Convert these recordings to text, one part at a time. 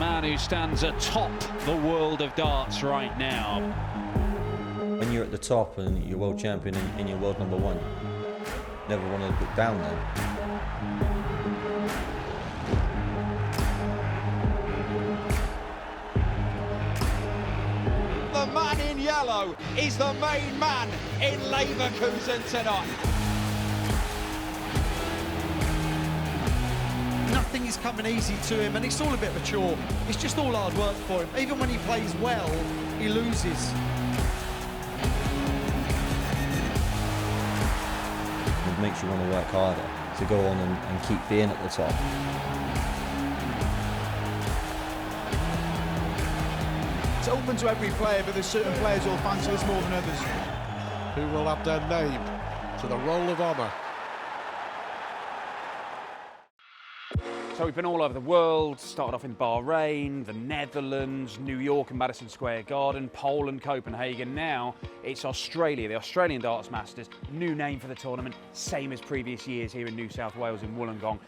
man who stands atop the world of darts right now. When you're at the top and you're world champion and you're world number one, never want to look down then. The man in yellow is the main man in Leverkusen tonight. Nothing is coming easy to him, and it's all a bit of a chore. It's just all hard work for him. Even when he plays well, he loses. It makes you want to work harder to go on and keep being at the top. It's open to every player, but there's certain players who'll fancy this more than others. Who will add their name to the Roll of Honour. So we've been all over the world, started off in Bahrain, the Netherlands, New York and Madison Square Garden, Poland, Copenhagen. Now it's Australia, the Australian Darts Masters, new name for the tournament, same as previous years here in New South Wales in Wollongong,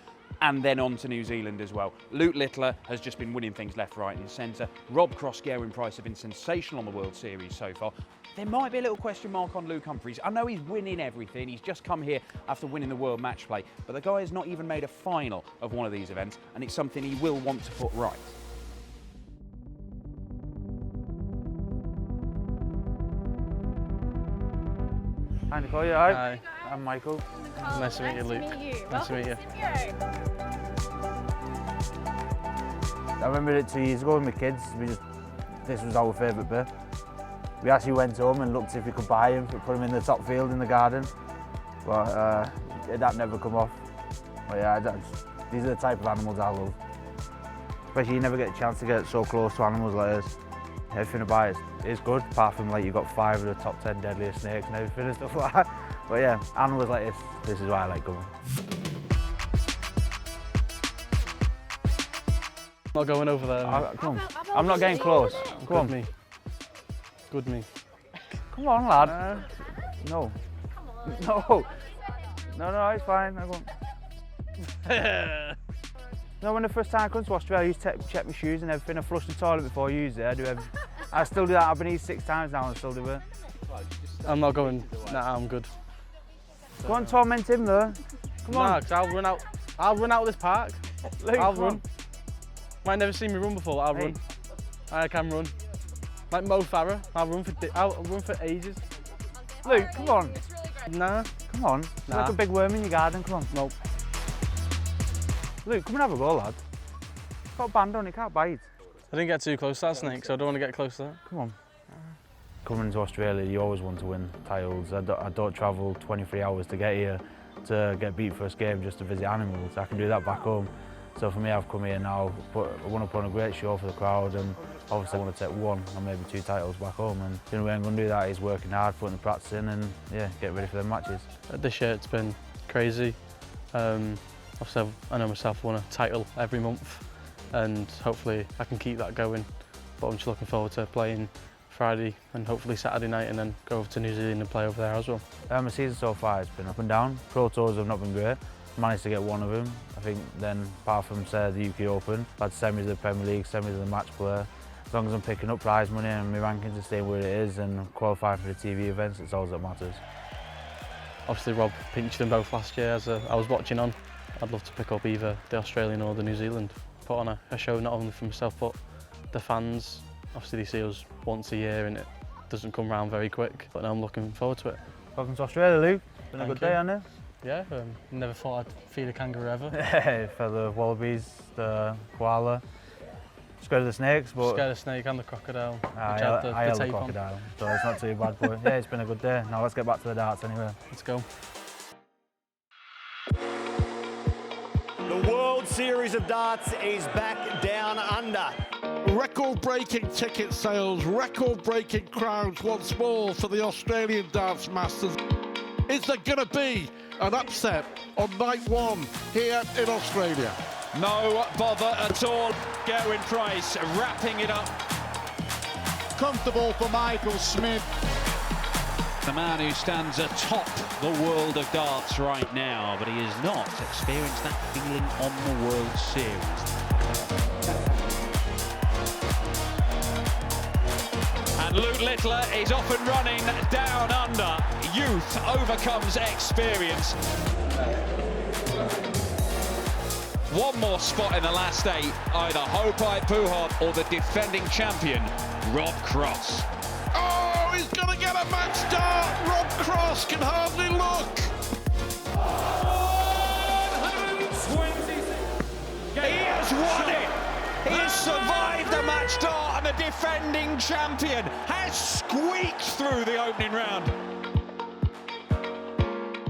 and then on to New Zealand as well. Luke Littler has just been winning things left, right and centre. Rob Cross, Gerwyn Price have been sensational on the World Series so far. There might be a little question mark on Luke Humphries. I know he's winning everything. He's just come here after winning the World Match Play, but the guy has not even made a final of one of these events, and it's something he will want to put right. Hi Nicole, you alright? Hi. I'm Michael. Nice to meet you, Luke. Nice to meet you. I remember it 2 years ago with my kids. This was our favourite bit. We actually went home and looked if we could buy him, put him in the top field in the garden, but that never come off. But yeah, these are the type of animals I love. Especially you never get a chance to get so close to animals like this. Everything about it is good, apart from like you've got 5 of the top 10 deadliest snakes and everything and stuff like that. But yeah, animals like this is why I like going. Not going over there. Come on. I'm not getting close. Come on. Good me. Come on, lad. No. No. No, it's fine. I won't. No, when the first time I come to Australia, I used to check my shoes and everything. I flush the toilet before I use it. I do everything. I still do that. I've been here 6 times now and I still do it. I'm not going. Nah, I'm good. Go on, torment him though. Come on. Nah, 'cause I'll run out. I'll run out of this park. Luke, I'll run. Might never see me run before. I'll run. I can run. Like Mo Farah, I'll run for ages. Luke, come on. Nah. Come on. There's like a big worm in your garden, come on. Nope. Luke, come and have a go, lad. It's got a band on, it can't bite. I didn't get too close to that snake, so I don't want to get close to that. Come on. Coming to Australia, you always want to win titles. I don't travel 23 hours to get here to get beat first game just to visit animals. I can do that back home. So for me, I've come here now, I want to put on a great show for the crowd, and obviously I want to take 1 or maybe 2 titles back home. And the only way I'm going to do that is working hard, putting the practice in, and yeah, get ready for the matches. This year it's been crazy. Obviously I know myself I want a title every month, and hopefully I can keep that going. But I'm just looking forward to playing Friday and hopefully Saturday night, and then go over to New Zealand and play over there as well. My season so far has been up and down. Pro Tours have not been great. Managed to get 1 of them. I think then, apart from say the UK Open, I've had semis of the Premier League, semis of the match play. As long as I'm picking up prize money and my rankings are staying where it is and qualifying for the TV events, it's all that matters. Obviously Rob pinched them both last year as I was watching on. I'd love to pick up either the Australian or the New Zealand. Put on a show not only for myself but the fans. Obviously they see us once a year and it doesn't come round very quick, but now I'm looking forward to it. Welcome to Australia, Luke. Been a good day, hasn't it? Yeah, never thought I'd feed a kangaroo ever. For the wallabies, the koala. Scared of the snakes, but... Scared of the snake and the crocodile. I held the crocodile, so it's not too bad, but yeah, it's been a good day. Now let's get back to the darts anyway. Let's go. The World Series of Darts is back down under. Record-breaking ticket sales, record-breaking crowds once more for the Australian Darts Masters. Is there going to be an upset on night 1 here in Australia? No bother at all. Gerwyn Price wrapping it up. Comfortable for Michael Smith. The man who stands atop the world of darts right now, but he has not experienced that feeling on the World Series. Luke Littler is off and running down under. Youth overcomes experience. One more spot in the last 8, either Hobbiton Puhot or the defending champion, Rob Cross. Oh, he's going to get a match start. Rob Cross can hardly look. He has won it! He has survived the match start, and the defending champion has squeaked through the opening round.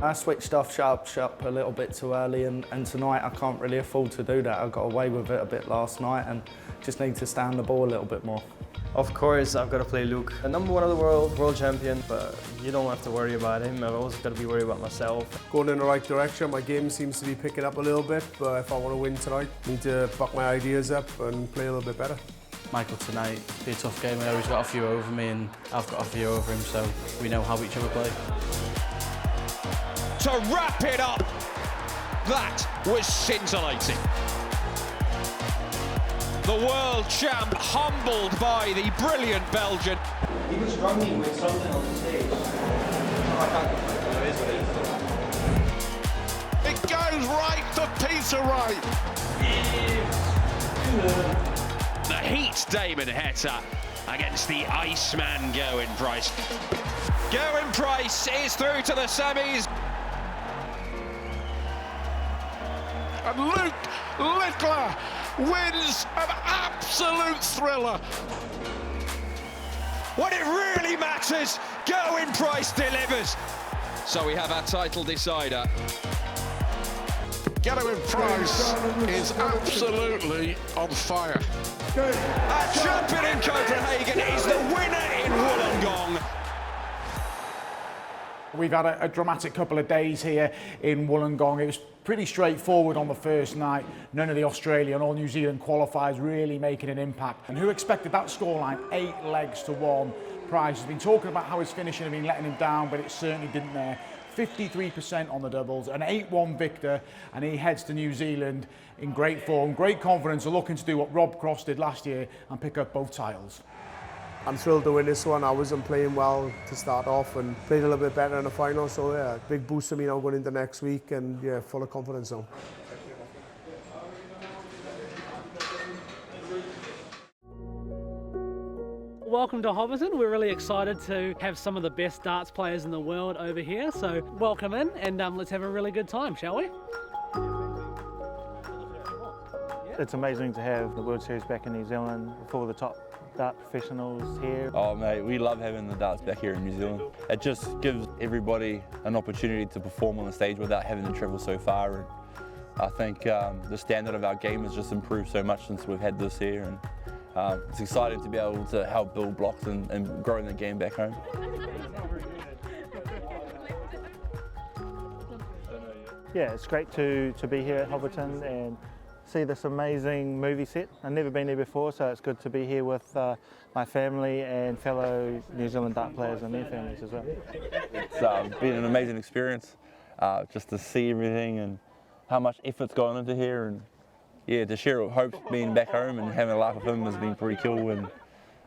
I switched off sharp a little bit too early, and tonight I can't really afford to do that. I got away with it a bit last night and just need to stay on the ball a little bit more. Of course, I've got to play Luke, the number 1 of the world champion, but you don't have to worry about him. I've also got to be worried about myself. Going in the right direction, my game seems to be picking up a little bit, but if I want to win tonight, I need to buck my ideas up and play a little bit better. Michael, tonight, be a tough game. I know he's got a few over me and I've got a few over him, so we know how each other play. To wrap it up, that was scintillating. The world champ humbled by the brilliant Belgian. He was struggling with something on the stage. It goes right for Peter Wright. The Heat Damon Heta against the Iceman Gerwyn Price. Gerwyn Price is through to the semis. And Luke Littler wins an absolute thriller. When it really matters, Gerwyn Price delivers. So we have our title decider. Gerwyn Price is absolutely on fire. Our champion in Copenhagen is the winner in Wollongong. We've had a dramatic couple of days here in Wollongong. It was pretty straightforward on the first night. None of the Australian or New Zealand qualifiers really making an impact. And who expected that scoreline? 8-1. Price has been talking about how his finishing had been letting him down, but it certainly didn't there. 53% on the doubles, an 8-1 victor, and he heads to New Zealand in great form, great confidence, and looking to do what Rob Cross did last year and pick up both titles. I'm thrilled to win this one. I wasn't playing well to start off and played a little bit better in the final, so yeah, big boost for me now going into next week, and yeah, full of confidence now. Welcome to Hobbiton. We're really excited to have some of the best darts players in the world over here, so welcome in and let's have a really good time, shall we? It's amazing to have the World Series back in New Zealand with all the top dart professionals here. Oh mate, we love having the darts back here in New Zealand. It just gives everybody an opportunity to perform on the stage without having to travel so far. And I think the standard of our game has just improved so much since we've had this here. And it's exciting to be able to help build blocks and growing the game back home. Yeah, it's great to be here at Hobbiton and see this amazing movie set. I've never been here before, so it's good to be here with my family and fellow New Zealand dart players and their families as well. It's been an amazing experience, just to see everything and how much effort's gone into here, and yeah, to share Hope being back home and having a laugh with him has been pretty cool,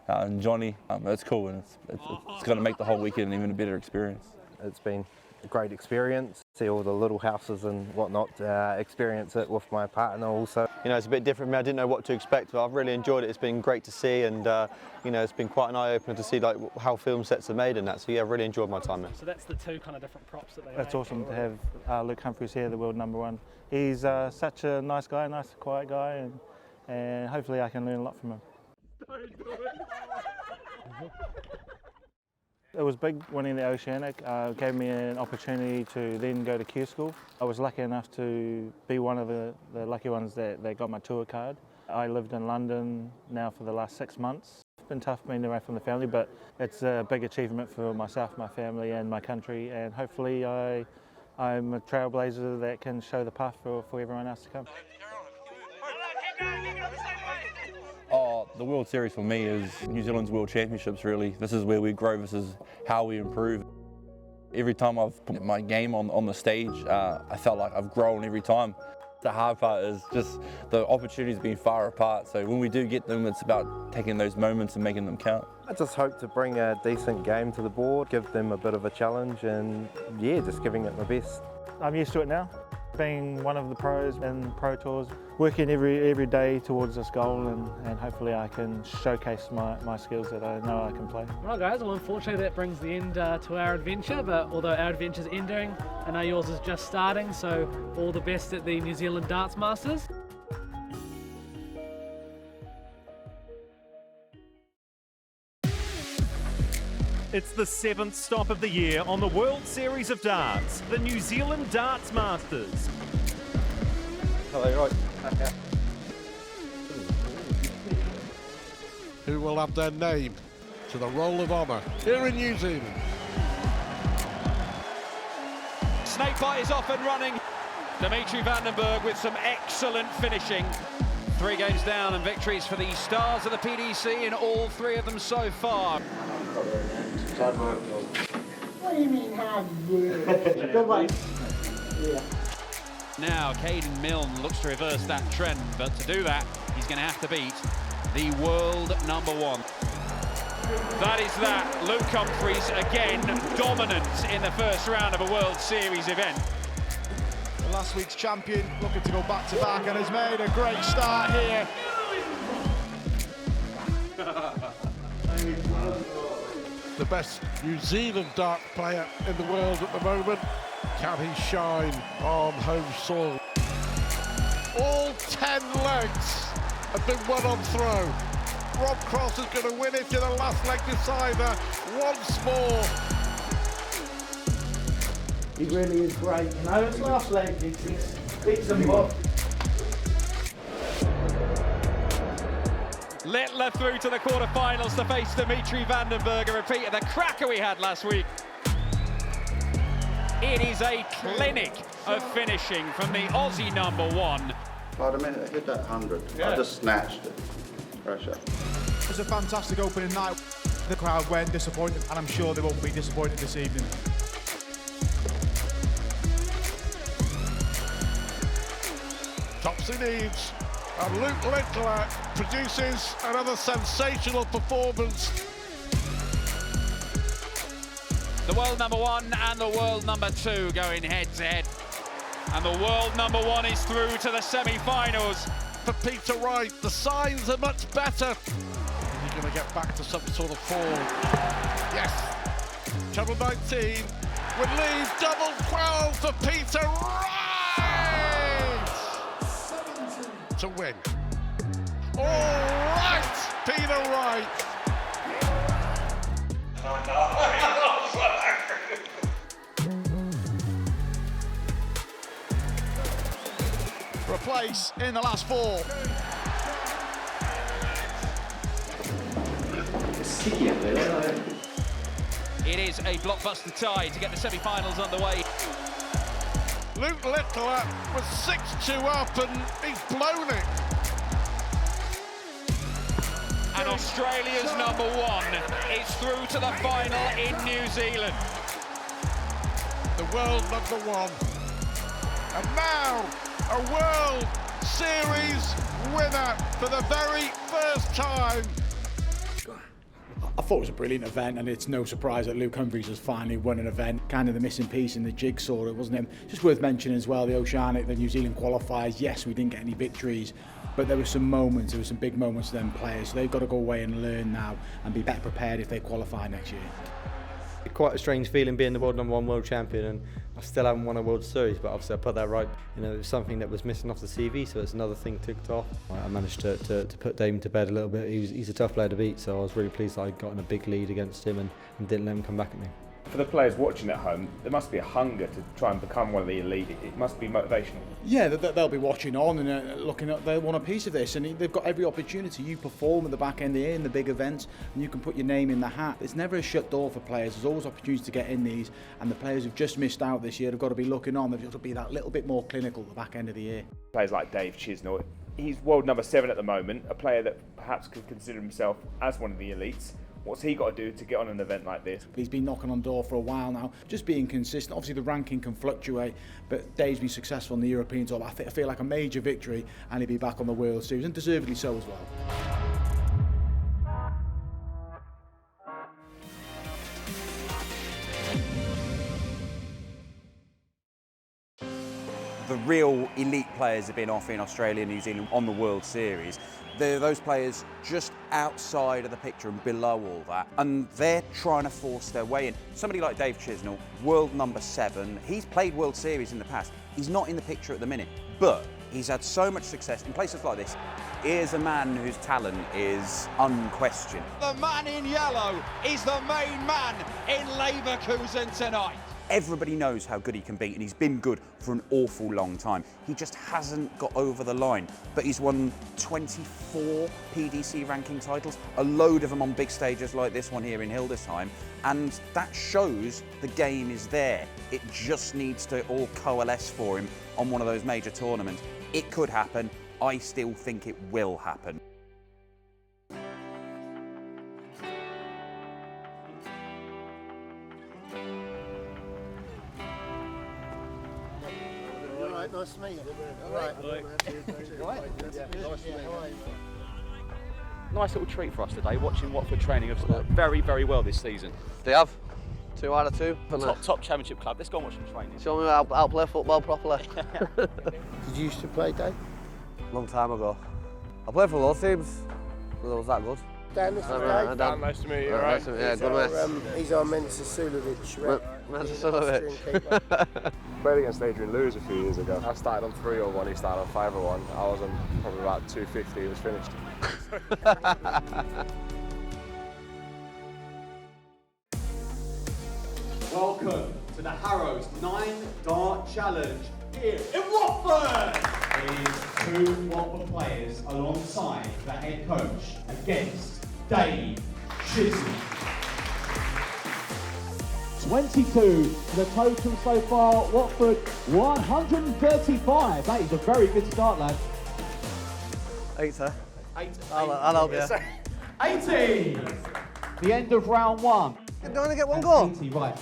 and Johnny, it's cool, and it's going to make the whole weekend even a better experience. It's been a great experience, see all the little houses and whatnot, experience it with my partner also. You know, it's a bit different for me. I didn't know what to expect, but I've really enjoyed it. It's been great to see, and you know, it's been quite an eye-opener to see like how film sets are made and that. So yeah, I've really enjoyed my time there. So that's the two kind of different props that they That's make. awesome to have Luke Humphries here, the world #1. He's such a nice guy, nice quiet guy, and hopefully I can learn a lot from him. It was big winning the Oceanic, gave me an opportunity to then go to Q School. I was lucky enough to be one of the lucky ones that got my tour card. I lived in London now for the last 6 months. It's been tough being away from the family, but it's a big achievement for myself, my family and my country, and hopefully I'm a trailblazer that can show the path for everyone else to come. Oh, the World Series for me is New Zealand's World Championships really. This is where we grow, this is how we improve. Every time I've put my game on the stage, I felt like I've grown every time. The hard part is just the opportunities being far apart, so when we do get them, it's about taking those moments and making them count. I just hope to bring a decent game to the board, give them a bit of a challenge, and yeah, just giving it my best. I'm used to it now, being one of the pros in Pro Tours, working every day towards this goal, and hopefully I can showcase my skills that I know I can play. Right guys, well unfortunately that brings the end to our adventure, but although our adventure's ending, I know yours is just starting, so all the best at the New Zealand Darts Masters. It's the 7th stop of the year on the World Series of Darts, the New Zealand Darts Masters. Hello, right. Okay. Who will add their name to the Roll of Honour here in New Zealand? Snakebite is off and running. Dimitri van den Berg with some excellent finishing. 3 games down and victories for the stars of the PDC in all 3 of them so far. What do you mean hard work? Go back. Yeah. Now, Caden Milne looks to reverse that trend, but to do that, he's going to have to beat the world #1. That is that. Luke Humphries, again, dominant in the first round of a World Series event. Last week's champion looking to go back-to-back and has made a great start here. The best New Zealand dart player in the world at the moment. Can he shine on home soil? All 10 legs have been won on throw. Rob Cross is going to win it to the last leg decider once more. He really is great, you know, his last leg, he beats them up. Littler through to the quarterfinals to face Dimitri van den Berg, a repeat of the cracker we had last week. It is a clinic of finishing from the Aussie #1. Well, the minute I hit that 100, I just snatched it. Pressure. It was a fantastic opening night. The crowd weren't disappointed, and I'm sure they won't be disappointed this evening. Topsy needs, and Luke Littler produces another sensational performance. The world #1 and the world #2 going head-to-head. And the world #1 is through to the semi-finals. For Peter Wright, the signs are much better. He's going to get back to some sort of form. Yes, treble 19 would leave double 12 for Peter Wright to win. All right, Peter Wright. For a place in the last 4. It is a blockbuster tie to get the semi-finals underway. Luke Littler was 6-2 up and he's blown it. And Australia's #1 is through to the final in New Zealand. The world #1. And now a World Series winner for the very first time. I thought it was a brilliant event, and it's no surprise that Luke Humphries has finally won an event. Kind of the missing piece in the jigsaw, it wasn't him. Just worth mentioning as well, the Oceanic, the New Zealand qualifiers. Yes, we didn't get any victories, but there were some moments, there were some big moments for them players. So they've got to go away and learn now and be better prepared if they qualify next year. Quite a strange feeling being the world #1 world champion, and I still haven't won a World Series, but obviously I put that right. You know, it was something that was missing off the CV, so it's another thing ticked off. I managed to put Damon to bed a little bit. He's a tough player to beat, so I was really pleased that I got in a big lead against him and didn't let him come back at me. For the players watching at home, there must be a hunger to try and become one of the elite. It must be motivational. Yeah, they'll be watching on and looking at, they want a piece of this, and they've got every opportunity. You perform at the back end of the year in the big events, and you can put your name in the hat. It's never a shut door for players. There's always opportunities to get in these, and the players who've just missed out this year have got to be looking on. They've got to be that little bit more clinical at the back end of the year. Players like Dave Chisnell, he's world #7 at the moment, a player that perhaps could consider himself as one of the elites. What's he got to do to get on an event like this? He's been knocking on door for a while now, just being consistent. Obviously the ranking can fluctuate, but Dave's been successful in the European Tour. I feel like a major victory, and he'll be back on the World Series, and deservedly so as well. The real elite players have been off in Australia and New Zealand on the World Series. They're those players just outside of the picture and below all that, and they're trying to force their way in. Somebody like Dave Chisnell, world number 7, he's played World Series in the past. He's not in the picture at the minute, but he's had so much success in places like this. Here's a man whose talent is unquestioned. The man in yellow is the main man in Leverkusen tonight. Everybody knows how good he can be, and he's been good for an awful long time. He just hasn't got over the line, but he's won 24 PDC ranking titles, a load of them on big stages like this one here in Hildesheim, and that shows the game is there. It just needs to all coalesce for him on one of those major tournaments. It could happen. I still think it will happen. Nice to meet you. All right. Nice little treat for us today, watching Watford training have started very, very well this season. They have. 2 out of 2. Top championship club. Let's go and watch them training. Show me how to play football properly. Did you used to play, Dave? Long time ago. I played for lots of teams, but it was that good. Dan, this is Dave. Dan, nice to meet you. Nice to meet you. Yeah, good mate. He's our Mensa Sulovic. Played against Adrian Lewis a few years ago. I started on 301, he started on 501. I was on probably about 250, he was finished. Welcome to the Harrows 9-Dart Challenge here in Watford. It is 2 Watford players alongside the head coach against Dave Chisnell. 22 the total so far. Watford 135. That is a very good start, lad. 8, sir. 8. I'll help you. 80. The end of round 1. You're going to get 1 goal. 80, right.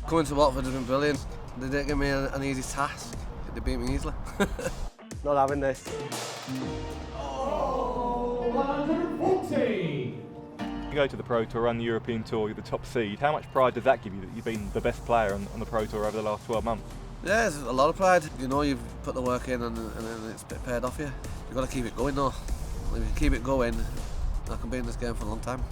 Coming to Watford has been brilliant. They didn't give me an easy task. They beat me easily. Not having this. Oh, 140. You go to the Pro Tour, run the European Tour, you're the top seed. How much pride does that give you that you've been the best player on the Pro Tour over the last 12 months? Yeah, it's a lot of pride. You know you've put the work in and then it's paid off you. You've got to keep it going though. If you keep it going, I can be in this game for a long time.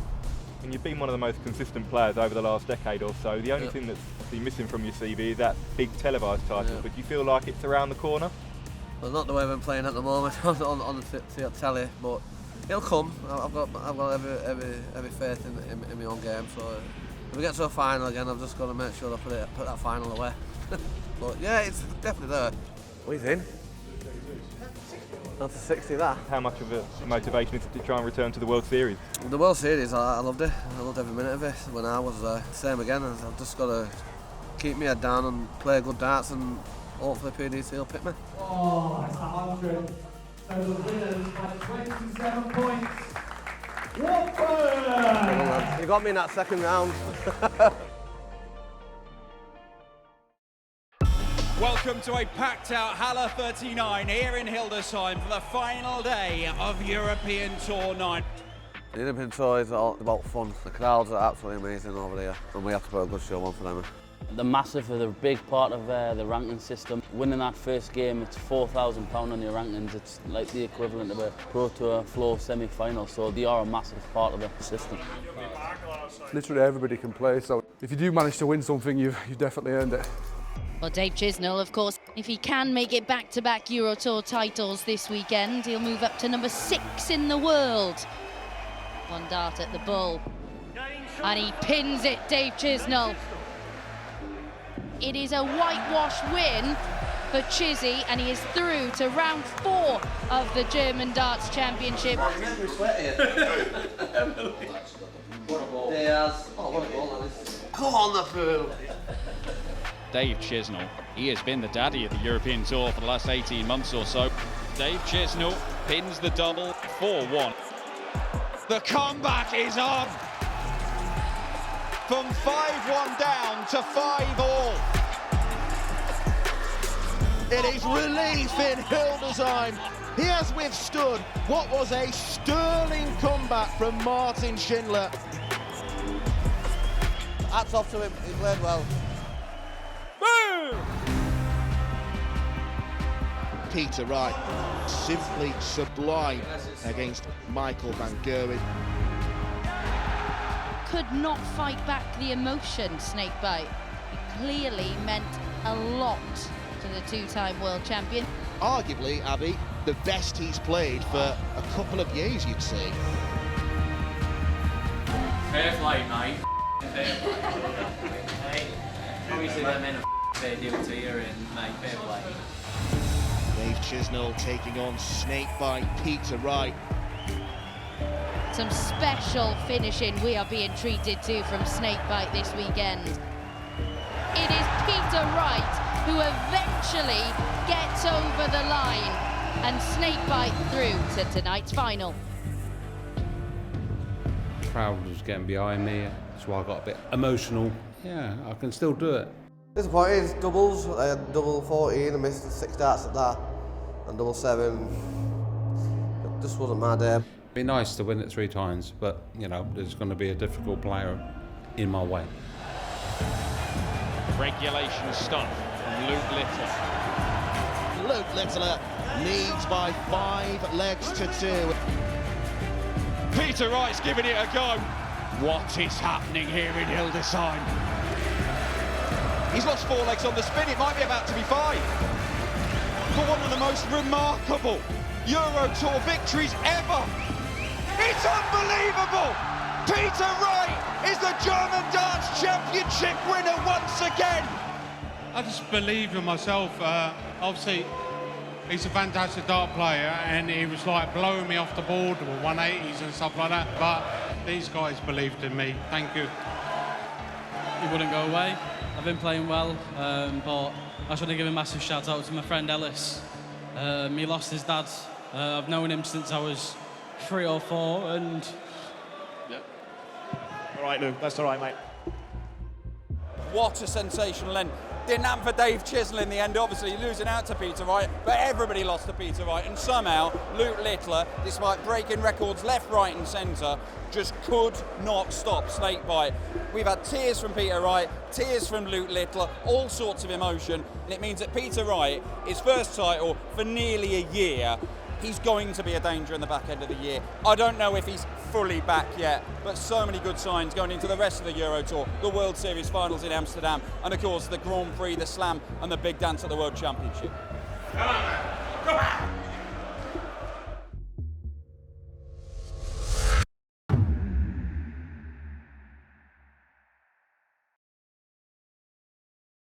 And you've been one of the most consistent players over the last decade or so. The only thing that's been missing from your CV is that big televised title, but do you feel like it's around the corner? Well, not the way I'm playing at the moment on the telly, but it'll come. I've got every faith in my own game. So if we get to a final again, I've just got to make sure I put that final away. But yeah, it's definitely there. What do you think? Not to 60 that. How much of a motivation is it to try and return to the World Series? The World Series, I loved it. I loved every minute of it. When I was there, same again. I've just got to keep my head down and play good darts, and hopefully PDC will pick me. Oh, that's 100. So the winners by 27 points. Watford! You got me in that second round. Welcome to a packed-out Halle 39 here in Hildesheim for the final day of European Tour 9. The European Tour is all about fun. The crowds are absolutely amazing over there, and we have to put a good show on for them. The Massive are the big part of the ranking system. Winning that first game, it's £4,000 on your rankings. It's like the equivalent of a Pro Tour floor semi-final, so they are a massive part of the system. Literally everybody can play, so if you do manage to win something, you've definitely earned it. Well, Dave Chisnell, of course, if he can make it back-to-back Euro Tour titles this weekend, he'll move up to number 6 in the world. 1 dart at the bull. And he pins it, Dave Chisnell. It is a whitewash win for Chizzy, and he is through to round 4 of the German Darts Championship. What a goal that is. Come on, the fool. Dave Chisnell, he has been the daddy of the European Tour for the last 18 months or so. Dave Chisnell pins the double 4-1. The comeback is on. From 5-1 down to 5-all. It is relief in Hildesheim. He has withstood what was a sterling comeback from Martin Schindler. Hats off to him, he played well. Boom! Peter Wright, simply sublime against Michael van Gerwen. Could not fight back the emotion, Snakebite. It clearly meant a lot to the two-time world champion. Arguably, Abby, the best he's played for a couple of years, you'd say. Fair play, mate. Fair play. Hey, obviously that meant a fair deal to you, and mate, fair play. Dave Chisnell taking on Snakebite Peter Wright. Some special finishing we are being treated to from Snakebite this weekend. It is Peter Wright who eventually gets over the line and Snakebite through to tonight's final. The crowd was getting behind me, that's why I got a bit emotional. Yeah, I can still do it. Disappointed, doubles. I had double 14 and missed 6 darts at that, and double 7. It just wasn't my day. It'd be nice to win it 3 times, but you know, there's going to be a difficult player in my way. Regulation stuff from Luke Littler. Luke Littler leads by 5 legs to 2. Peter Wright's giving it a go. What is happening here in Hildesheim? He's lost 4 legs on the spin. It might be about to be 5. For one of the most remarkable Euro Tour victories ever. It's unbelievable! Peter Wright is the German Darts Championship winner once again! I just believe in myself. Obviously, he's a fantastic dart player, and he was like blowing me off the board with 180s and stuff like that. But these guys believed in me. Thank you. He wouldn't go away. I've been playing well, but I just want to give a massive shout out to my friend Ellis. He lost his dad. I've known him since I was 3 or 4, and All right, Lou, that's all right, mate. What a sensational end. Didn't happen for Dave Chisnell in the end, obviously losing out to Peter Wright, but everybody lost to Peter Wright, and somehow Luke Littler, despite breaking records left, right and centre, just could not stop Snakebite. We've had tears from Peter Wright, tears from Luke Littler, all sorts of emotion, and it means that Peter Wright, his first title for nearly a year, he's going to be a danger in the back end of the year. I don't know if he's fully back yet, but so many good signs going into the rest of the Euro Tour, the World Series finals in Amsterdam, and of course the Grand Prix, the Slam, and the big dance at the World Championship. Come on, man. Come on.